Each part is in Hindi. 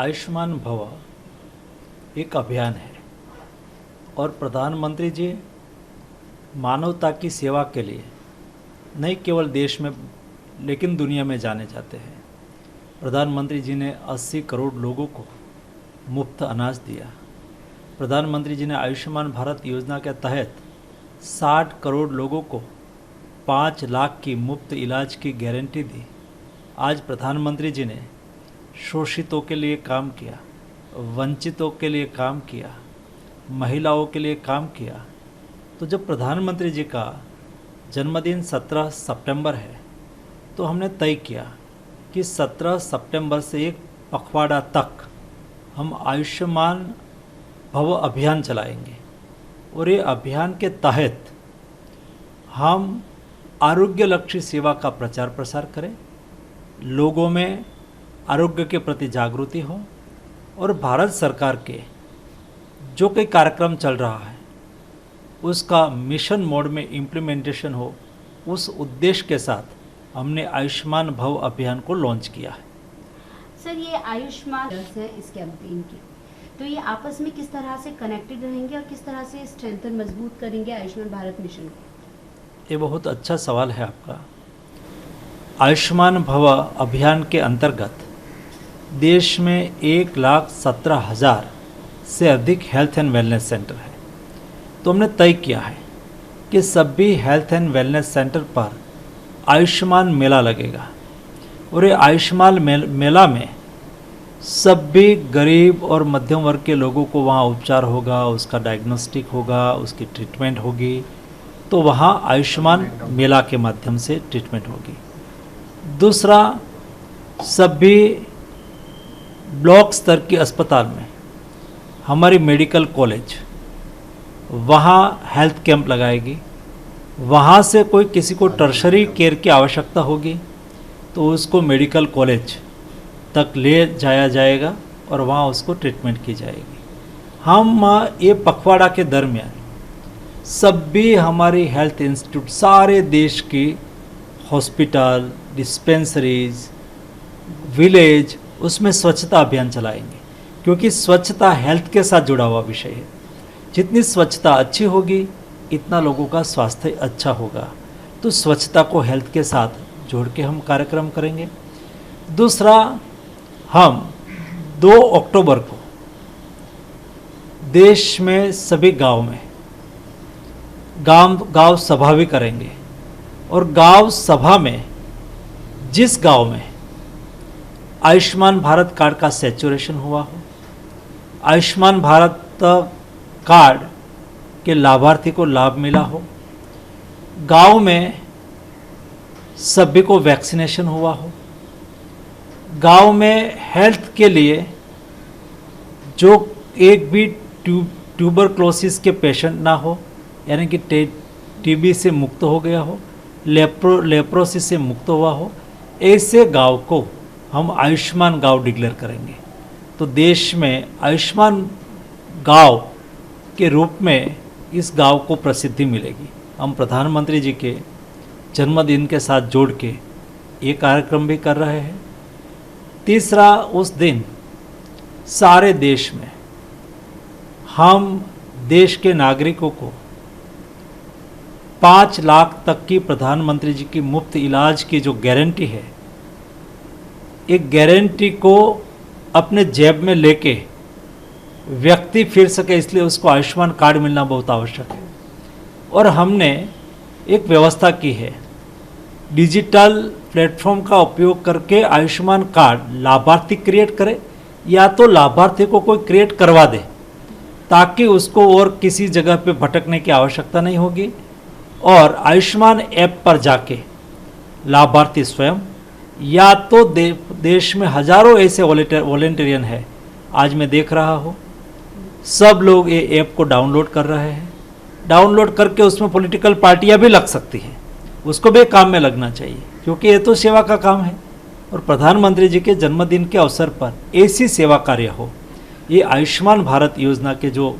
आयुष्मान भव एक अभियान है और प्रधानमंत्री जी मानवता की सेवा के लिए नहीं केवल देश में लेकिन दुनिया में जाने जाते हैं। प्रधानमंत्री जी ने 80 करोड़ लोगों को मुफ्त अनाज दिया। प्रधानमंत्री जी ने आयुष्मान भारत योजना के तहत 60 करोड़ लोगों को 5 लाख की मुफ्त इलाज की गारंटी दी। आज प्रधानमंत्री जी ने शोषितों के लिए काम किया, वंचितों के लिए काम किया, महिलाओं के लिए काम किया। तो जब प्रधानमंत्री जी का जन्मदिन 17 सितंबर है तो हमने तय किया कि 17 सितंबर से एक पखवाड़ा तक हम आयुष्मान भव अभियान चलाएंगे और ये अभियान के तहत हम आरोग्य लक्ष्य सेवा का प्रचार प्रसार करें, लोगों में आरोग्य के प्रति जागृति हो और भारत सरकार के जो कोई कार्यक्रम चल रहा है उसका मिशन मोड में इम्प्लीमेंटेशन हो, उस उद्देश्य के साथ हमने आयुष्मान भव अभियान को लॉन्च किया है। सर, ये आयुष्मान है इस कैंपेन की, तो ये आपस में किस तरह से कनेक्टेड रहेंगे और किस तरह से स्ट्रेंथन मजबूत करेंगे आयुष्मान भारत मिशन को? ये बहुत अच्छा सवाल है आपका। आयुष्मान भव अभियान के अंतर्गत देश में 1,17,000 से अधिक हेल्थ एंड वेलनेस सेंटर है। तो हमने तय किया है कि सभी हेल्थ एंड वेलनेस सेंटर पर आयुष्मान मेला लगेगा और ये आयुष्मान मेला में सभी गरीब और मध्यम वर्ग के लोगों को वहाँ उपचार होगा, उसका डायग्नोस्टिक होगा, उसकी ट्रीटमेंट होगी। तो वहाँ आयुष्मान मेला के माध्यम से ट्रीटमेंट होगी। दूसरा, सभी ब्लॉक स्तर के अस्पताल में हमारी मेडिकल कॉलेज वहाँ हेल्थ कैंप लगाएगी। वहाँ से कोई किसी को टर्शरी केयर की आवश्यकता होगी तो उसको मेडिकल कॉलेज तक ले जाया जाएगा और वहाँ उसको ट्रीटमेंट की जाएगी। हम ये पखवाड़ा के दरमियान सभी हमारी हेल्थ इंस्टीट्यूट, सारे देश की हॉस्पिटल, डिस्पेंसरीज, विलेज, उसमें स्वच्छता अभियान चलाएंगे क्योंकि स्वच्छता हेल्थ के साथ जुड़ा हुआ विषय है। जितनी स्वच्छता अच्छी होगी इतना लोगों का स्वास्थ्य अच्छा होगा। तो स्वच्छता को हेल्थ के साथ जोड़ के हम कार्यक्रम करेंगे। दूसरा, हम 2 अक्टूबर को देश में सभी गांव में गांव सभा भी करेंगे और गांव सभा में जिस गांव में आयुष्मान भारत कार्ड का सैचुरेशन हुआ हो, आयुष्मान भारत कार्ड के लाभार्थी को लाभ मिला हो, गांव में सभी को वैक्सीनेशन हुआ हो, गांव में हेल्थ के लिए जो एक भी ट्यूबरक्लोसिस के पेशेंट ना हो, यानी कि टीबी से मुक्त हो गया हो, लेप्रोसिस से मुक्त हुआ हो, ऐसे गांव को हम आयुष्मान गांव डिक्लेयर करेंगे। तो देश में आयुष्मान गांव के रूप में इस गांव को प्रसिद्धि मिलेगी। हम प्रधानमंत्री जी के जन्मदिन के साथ जोड़ के ये कार्यक्रम भी कर रहे हैं। तीसरा, उस दिन सारे देश में हम देश के नागरिकों को 5 लाख तक की प्रधानमंत्री जी की मुफ्त इलाज की जो गारंटी है, एक गारंटी को अपने जेब में लेके व्यक्ति फिर सके, इसलिए उसको आयुष्मान कार्ड मिलना बहुत आवश्यक है। और हमने एक व्यवस्था की है, डिजिटल प्लेटफॉर्म का उपयोग करके आयुष्मान कार्ड लाभार्थी क्रिएट करे या तो लाभार्थी को कोई क्रिएट करवा दे ताकि उसको और किसी जगह पे भटकने की आवश्यकता नहीं होगी। और आयुष्मान ऐप पर जाके लाभार्थी स्वयं या तो देश में हजारों ऐसे वॉलेंटियन है, आज मैं देख रहा हूँ सब लोग ये ऐप को डाउनलोड कर रहे हैं। डाउनलोड करके उसमें पॉलिटिकल पार्टियां भी लग सकती हैं, उसको भी काम में लगना चाहिए क्योंकि ये तो सेवा का काम है। और प्रधानमंत्री जी के जन्मदिन के अवसर पर ऐसी सेवा कार्य हो, ये आयुष्मान भारत योजना के जो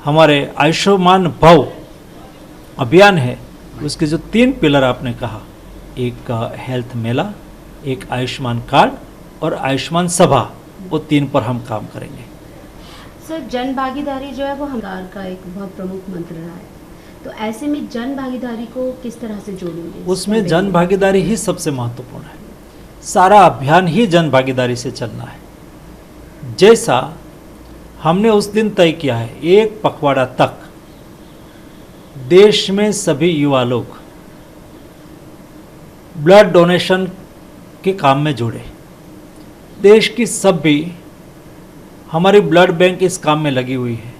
हमारे आयुष्मान भव अभियान है उसके जो 3 पिलर आपने कहा, एक हेल्थ मेला, एक आयुष्मान कार्ड और आयुष्मान सभा, वो 3 पर हम काम करेंगे। सर, जन भागीदारी जो है वो सरकार का एक बहुत प्रमुख मंत्र रहा है, तो ऐसे में जन भागीदारी को किस तरह से जोड़ेंगे? उसमें जन भागीदारी ही सबसे महत्वपूर्ण है। सारा अभियान ही जन भागीदारी से चलना है। जैसा हमने उस दिन तय किया है, 1 पखवाड़ा तक देश में सभी युवा लोग ब्लड डोनेशन के काम में जुड़े। देश की सभी हमारी ब्लड बैंक इस काम में लगी हुई है,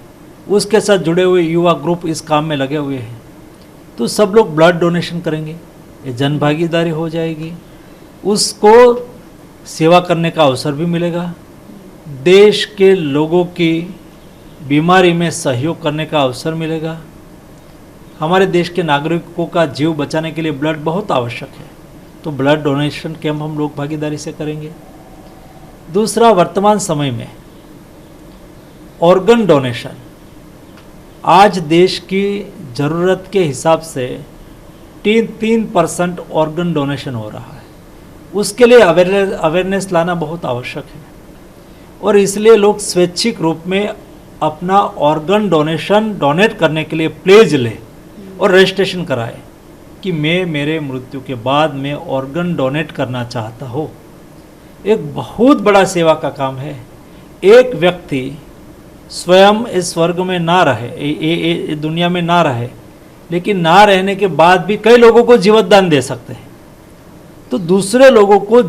उसके साथ जुड़े हुए युवा ग्रुप इस काम में लगे हुए हैं। तो सब लोग ब्लड डोनेशन करेंगे, ये जन भागीदारी हो जाएगी। उसको सेवा करने का अवसर भी मिलेगा। देश के लोगों की बीमारी में सहयोग करने का अवसर मिलेगा। हमारे देश के नागरिकों का जीव बचाने के लिए ब्लड बहुत आवश्यक है, तो ब्लड डोनेशन कैंप हम लोग भागीदारी से करेंगे। दूसरा, वर्तमान समय में ऑर्गन डोनेशन आज देश की ज़रूरत के हिसाब से 3% ऑर्गन डोनेशन हो रहा है। उसके लिए अवेयरनेस लाना बहुत आवश्यक है, और इसलिए लोग स्वैच्छिक रूप में अपना ऑर्गन डोनेट करने के लिए प्लेज लें और रजिस्ट्रेशन कराएं कि मैं मेरे मृत्यु के बाद में ऑर्गन डोनेट करना चाहता हूँ। एक बहुत बड़ा सेवा का काम है। एक व्यक्ति स्वयं इस स्वर्ग में ना रहे, ये दुनिया में ना रहे, लेकिन ना रहने के बाद भी कई लोगों को जीवन दान दे सकते हैं। तो दूसरे लोगों को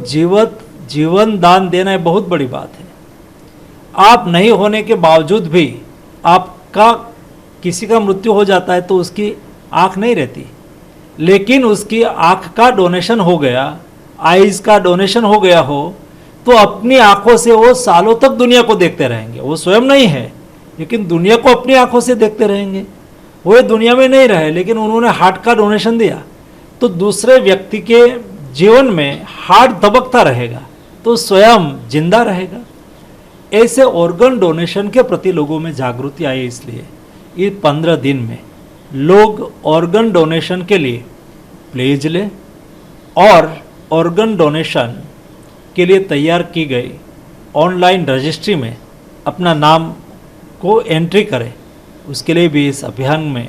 जीवन दान देना एक बहुत बड़ी बात है। आप नहीं होने के बावजूद भी आपका किसी का मृत्यु हो जाता है तो उसकी आँख नहीं रहती, लेकिन उसकी आँख का डोनेशन हो गया, आईज का डोनेशन हो गया हो, तो अपनी आंखों से वो सालों तक दुनिया को देखते रहेंगे। वो स्वयं नहीं है, लेकिन दुनिया को अपनी आंखों से देखते रहेंगे। वो दुनिया में नहीं रहे, लेकिन उन्होंने हार्ट का डोनेशन दिया, तो दूसरे व्यक्ति के जीवन में हार्ट दबकता रहेगा, तो स्वयं जिंदा रहेगा। ऐसे ऑर्गन डोनेशन के प्रति लोगों में जागृति आई, इसलिए ये 15 दिन में लोग ऑर्गन डोनेशन के लिए प्लेज लें और ऑर्गन डोनेशन के लिए तैयार की गई ऑनलाइन रजिस्ट्री में अपना नाम को एंट्री करें। उसके लिए भी इस अभियान में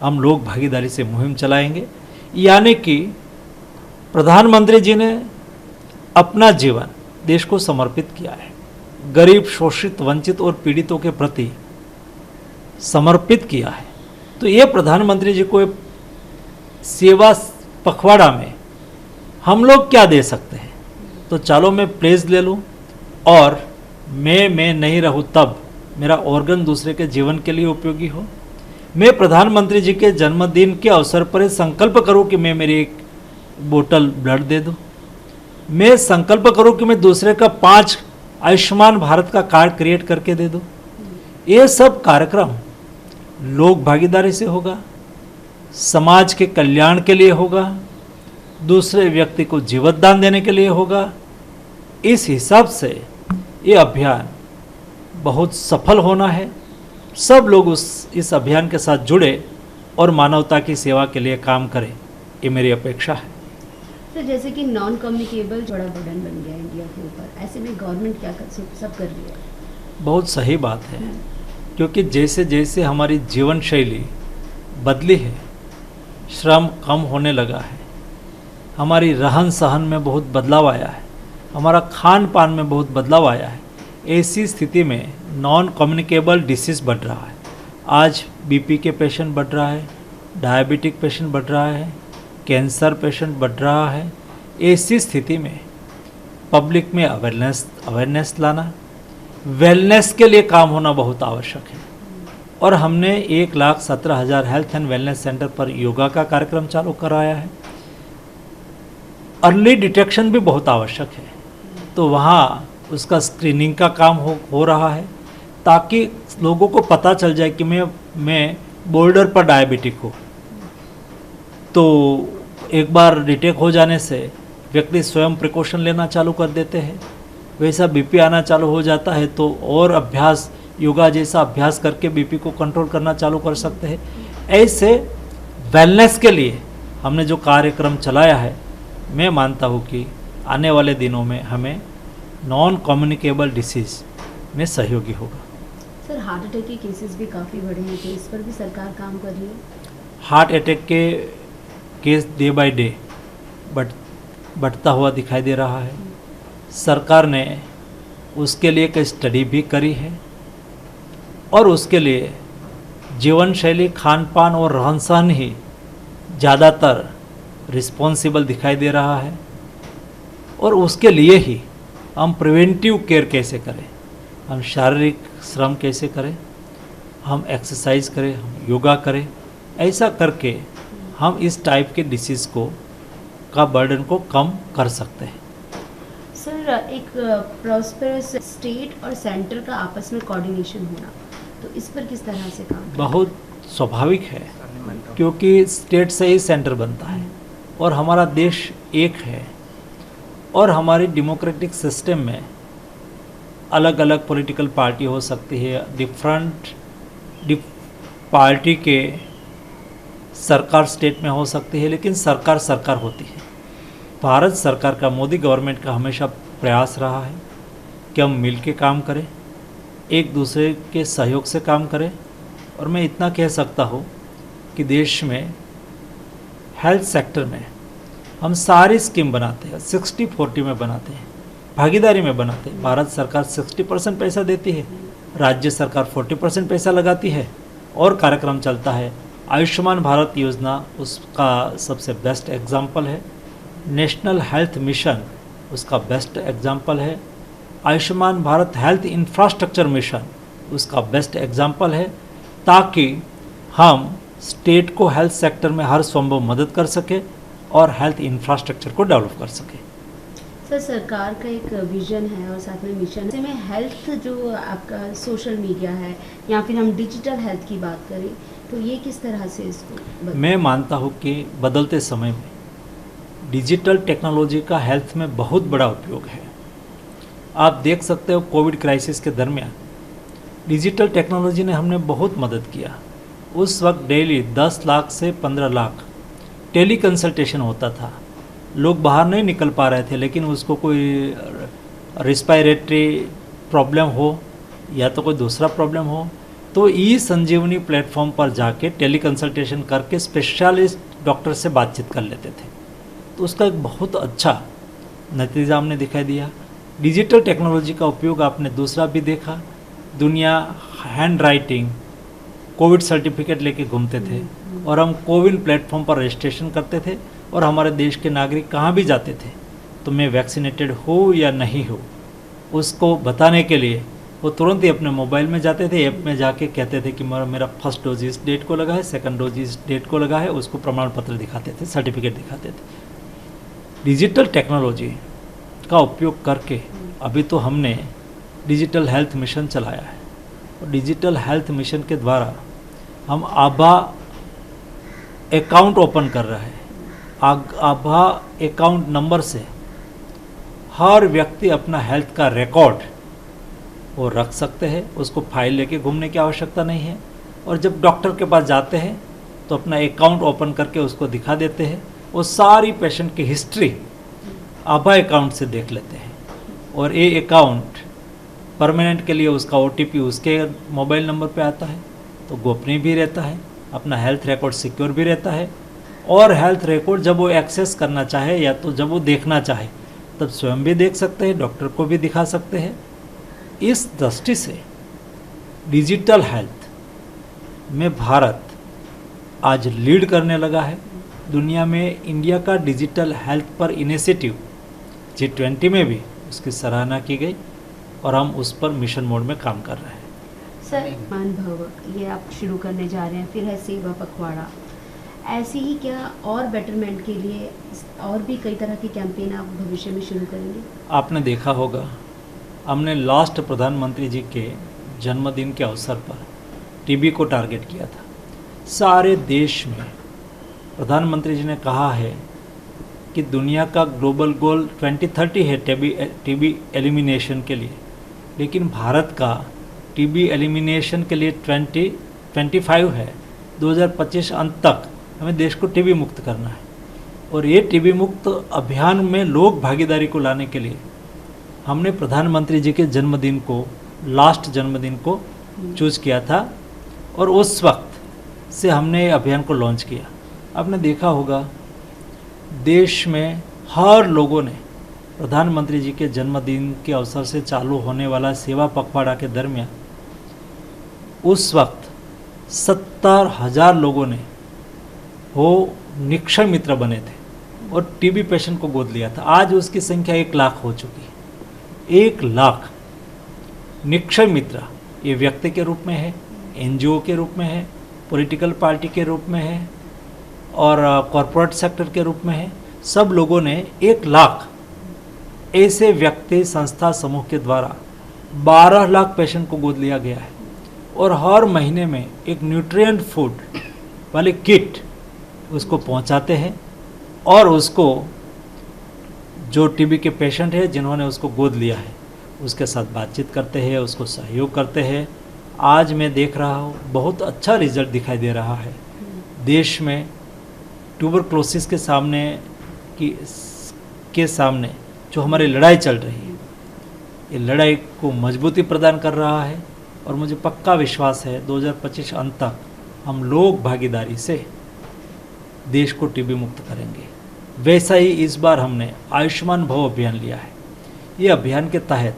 हम लोग भागीदारी से मुहिम चलाएंगे। यानी कि प्रधानमंत्री जी ने अपना जीवन देश को समर्पित किया है, गरीब, शोषित, वंचित और पीड़ितों के प्रति समर्पित किया है। तो ये प्रधानमंत्री जी को सेवा पखवाड़ा में हम लोग क्या दे सकते हैं? तो चलो मैं प्लेज ले लूँ और मैं नहीं रहूँ तब मेरा ऑर्गन दूसरे के जीवन के लिए उपयोगी हो। मैं प्रधानमंत्री जी के जन्मदिन के अवसर पर संकल्प करूँ कि मैं मेरी एक बोतल ब्लड दे दूँ। मैं संकल्प करूँ कि मैं दूसरे का 5 आयुष्मान भारत का कार्ड क्रिएट करके दे दूँ। ये सब कार्यक्रम लोक भागीदारी से होगा, समाज के कल्याण के लिए होगा, दूसरे व्यक्ति को जीवन दान देने के लिए होगा। इस हिसाब से ये अभियान बहुत सफल होना है। सब लोग इस अभियान के साथ जुड़े और मानवता की सेवा के लिए काम करें, ये मेरी अपेक्षा है। सर, जैसे कि नॉन कम्युनिकेबल बड़ा बर्डन बन गया इंडिया के ऊपर, ऐसे में गवर्नमेंट क्या सब कर रही है? बहुत सही बात है, क्योंकि जैसे जैसे हमारी जीवन शैली बदली है, श्रम कम होने लगा है, हमारी रहन सहन में बहुत बदलाव आया है, हमारा खान पान में बहुत बदलाव आया है। ऐसी स्थिति में नॉन कम्युनिकेबल डिसीज़ बढ़ रहा है। आज बीपी के पेशेंट बढ़ रहा है, डायबिटिक पेशेंट बढ़ रहा है, कैंसर पेशेंट बढ़ रहा है। ऐसी स्थिति में पब्लिक में अवेयरनेस लाना, वेलनेस के लिए काम होना बहुत आवश्यक है। और हमने 1,17,000 हेल्थ एंड वेलनेस सेंटर पर योगा का कार्यक्रम चालू कराया है। अर्ली डिटेक्शन भी बहुत आवश्यक है, तो वहाँ उसका स्क्रीनिंग का काम हो रहा है, ताकि लोगों को पता चल जाए कि मैं बॉर्डर पर डायबिटिक हूँ। तो एक बार डिटेक्ट हो जाने से व्यक्ति स्वयं प्रिकॉशन लेना चालू कर देते हैं। वैसा बीपी आना चालू हो जाता है तो और अभ्यास, योगा जैसा अभ्यास करके बीपी को कंट्रोल करना चालू कर सकते हैं। ऐसे वेलनेस के लिए हमने जो कार्यक्रम चलाया है, मैं मानता हूँ कि आने वाले दिनों में हमें नॉन कम्युनिकेबल डिसीज़ में सहयोगी होगा। सर हार्ट अटैक के केसेस भी काफ़ी बढ़े हैं, तो इस पर भी सरकार काम कर रही है? हार्ट अटैक के केस डे बाय डे बढ़ता हुआ दिखाई दे रहा है। सरकार ने उसके लिए एक स्टडी भी करी है और उसके लिए जीवन शैली, खान पान और रहन सहन ही ज़्यादातर रिस्पॉन्सिबल दिखाई दे रहा है। और उसके लिए ही हम प्रिवेंटिव केयर कैसे करें, हम शारीरिक श्रम कैसे करें, हम एक्सरसाइज करें, हम योगा करें, ऐसा करके हम इस टाइप के डिसीज़ का बर्डन को कम कर सकते हैं। सर एक प्रॉस्पेरस स्टेट और सेंटर का आपस में कोऑर्डिनेशन होना, तो इस पर किस तरह से काम करें? बहुत स्वाभाविक है, क्योंकि स्टेट से ही सेंटर बनता है और हमारा देश एक है और हमारी डेमोक्रेटिक सिस्टम में अलग अलग पॉलिटिकल पार्टी हो सकती है, डिफरेंट पार्टी के सरकार स्टेट में हो सकती है, लेकिन सरकार सरकार होती है। भारत सरकार का, मोदी गवर्नमेंट का हमेशा प्रयास रहा है कि हम मिल के काम करें, एक दूसरे के सहयोग से काम करें। और मैं इतना कह सकता हूँ कि देश में हेल्थ सेक्टर में हम सारी स्कीम बनाते हैं, 60-40 में बनाते हैं, भागीदारी में बनाते हैं। भारत सरकार 60% पैसा देती है, राज्य सरकार 40% पैसा लगाती है और कार्यक्रम चलता है। आयुष्मान भारत योजना उसका सबसे बेस्ट एग्जाम्पल है, नेशनल हेल्थ मिशन उसका बेस्ट एग्जाम्पल है, Ayushman Bharat health infrastructure mission उसका बेस्ट एग्जाम्पल है, ताकि हम स्टेट को हेल्थ सेक्टर में हर संभव मदद कर सके और हेल्थ इंफ्रास्ट्रक्चर को डेवलप कर सके। सर सरकार का एक विजन है और साथ में मिशन है, में हेल्थ जो आपका सोशल मीडिया है या फिर हम डिजिटल हेल्थ की बात करें, तो ये किस तरह से इसको मैं मानता हूँ कि बदलते समय में डिजिटल टेक्नोलॉजी का हेल्थ में बहुत बड़ा उपयोग है। आप देख सकते हो कोविड क्राइसिस के दरमियान डिजिटल टेक्नोलॉजी ने हमने बहुत मदद किया। उस वक्त डेली 10 लाख से 15 लाख टेली कंसल्टेशन होता था, लोग बाहर नहीं निकल पा रहे थे, लेकिन उसको कोई रिस्पायरेटरी प्रॉब्लम हो या तो कोई दूसरा प्रॉब्लम हो तो ई संजीवनी प्लेटफॉर्म पर जाके टेली कंसल्टेशन करके स्पेशलिस्ट डॉक्टर से बातचीत कर लेते थे। तो उसका एक बहुत अच्छा नतीजा हमने दिखाई दिया। डिजिटल टेक्नोलॉजी का उपयोग आपने दूसरा भी देखा, दुनिया हैंड राइटिंग कोविड सर्टिफिकेट लेके घूमते थे और हम कोविन प्लेटफॉर्म पर रजिस्ट्रेशन करते थे और हमारे देश के नागरिक कहाँ भी जाते थे तो मैं वैक्सीनेटेड हो या नहीं हो उसको बताने के लिए वो तुरंत ही अपने मोबाइल में जाते थे, ऐप में जाके कहते थे कि मेरा फर्स्ट डोज इस डेट को लगा है, सेकंड डोज इस डेट को लगा है, उसको प्रमाण पत्र दिखाते थे, सर्टिफिकेट दिखाते थे। डिजिटल टेक्नोलॉजी का उपयोग करके अभी तो हमने डिजिटल हेल्थ मिशन चलाया है और डिजिटल हेल्थ मिशन के द्वारा हम आभा अकाउंट ओपन कर रहे हैं। आभा अकाउंट नंबर से हर व्यक्ति अपना हेल्थ का रिकॉर्ड वो रख सकते हैं, उसको फाइल लेके घूमने की आवश्यकता नहीं है। और जब डॉक्टर के पास जाते हैं तो अपना अकाउंट ओपन करके उसको दिखा देते हैं, वो सारी पेशेंट की हिस्ट्री आभा अकाउंट से देख लेते हैं और ये अकाउंट परमानेंट के लिए उसका OTP उसके मोबाइल नंबर पे आता है, तो गोपनीय भी रहता है, अपना हेल्थ रिकॉर्ड सिक्योर भी रहता है। और हेल्थ रिकॉर्ड जब वो एक्सेस करना चाहे या तो जब वो देखना चाहे तब स्वयं भी देख सकते हैं, डॉक्टर को भी दिखा सकते हैं। इस दृष्टि से डिजिटल हेल्थ में भारत आज लीड करने लगा है दुनिया में। इंडिया का डिजिटल हेल्थ पर इनिशिएटिव G20 में भी उसकी सराहना की गई और हम उस पर मिशन मोड में काम कर रहे हैं। सर मान भव ये आप शुरू करने जा रहे हैं, फिर है सेवा पखवाड़ा, ऐसी ही क्या और बेटरमेंट के लिए और भी कई तरह की कैंपेन आप भविष्य में शुरू करेंगे? आपने देखा होगा हमने लास्ट प्रधानमंत्री जी के जन्मदिन के अवसर पर टीबी को टारगेट किया था। सारे देश में प्रधानमंत्री जी ने कहा है कि दुनिया का ग्लोबल गोल 2030 है टीबी एलिमिनेशन के लिए, लेकिन भारत का टीबी एलिमिनेशन के लिए 2025 है। 2025 अंत तक हमें देश को टीबी मुक्त करना है और ये टीबी मुक्त अभियान में लोग भागीदारी को लाने के लिए हमने प्रधानमंत्री जी के जन्मदिन को, लास्ट जन्मदिन को चूज किया था और उस वक्त से हमने अभियान को लॉन्च किया। आपने देखा होगा देश में हर लोगों ने प्रधानमंत्री जी के जन्मदिन के अवसर से चालू होने वाला सेवा पखवाड़ा के दरमियान उस वक्त 70,000 लोगों ने वो निक्षय मित्र बने थे और टीबी पेशेंट को गोद लिया था। आज उसकी संख्या 1 लाख हो चुकी है। 1 लाख निक्षय मित्र ये व्यक्ति के रूप में है, एनजीओ के रूप में है, पॉलिटिकल पार्टी के रूप में है और कॉरपोरेट सेक्टर के रूप में है। सब लोगों ने 1 लाख ऐसे व्यक्ति, संस्था, समूह के द्वारा 12 लाख पेशेंट को गोद लिया गया है और हर महीने में एक न्यूट्रिएंट फूड वाली किट उसको पहुंचाते हैं और उसको जो टीबी के पेशेंट है जिन्होंने उसको गोद लिया है उसके साथ बातचीत करते हैं, उसको सहयोग करते हैं। आज मैं देख रहा हूँ बहुत अच्छा रिजल्ट दिखाई दे रहा है। देश में ट्यूबरक्लोसिस के सामने जो हमारी लड़ाई चल रही है, ये लड़ाई को मजबूती प्रदान कर रहा है और मुझे पक्का विश्वास है 2025 अंत तक हम लोग भागीदारी से देश को टीबी मुक्त करेंगे। वैसा ही इस बार हमने आयुष्मान भव अभियान लिया है। ये अभियान के तहत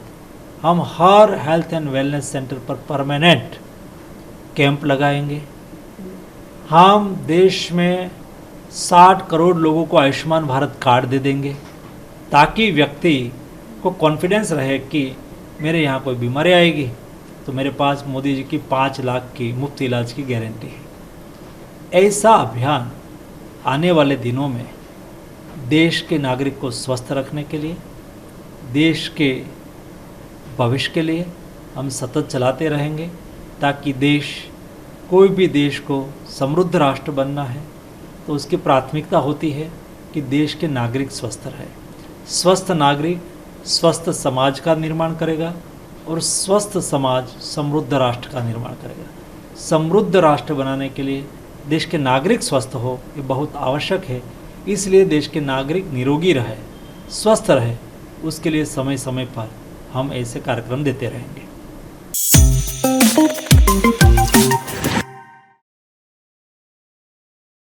हम हर हेल्थ एंड वेलनेस सेंटर पर परमानेंट कैंप लगाएंगे। हम देश में 60 करोड़ लोगों को आयुष्मान भारत कार्ड दे देंगे ताकि व्यक्ति को कॉन्फिडेंस रहे कि मेरे यहाँ कोई बीमारी आएगी तो मेरे पास मोदी जी की 5 लाख की मुफ्त इलाज की गारंटी है। ऐसा अभियान आने वाले दिनों में देश के नागरिक को स्वस्थ रखने के लिए, देश के भविष्य के लिए हम सतत चलाते रहेंगे ताकि कोई भी देश को समृद्ध राष्ट्र बनना है तो उसकी प्राथमिकता होती है कि देश के नागरिक स्वस्थ रहे। स्वस्थ नागरिक स्वस्थ समाज का निर्माण करेगा और स्वस्थ समाज समृद्ध राष्ट्र का निर्माण करेगा। समृद्ध राष्ट्र बनाने के लिए देश के नागरिक स्वस्थ हो ये बहुत आवश्यक है। इसलिए देश के नागरिक निरोगी रहे, स्वस्थ रहे, उसके लिए समय समय पर हम ऐसे कार्यक्रम देते रहेंगे।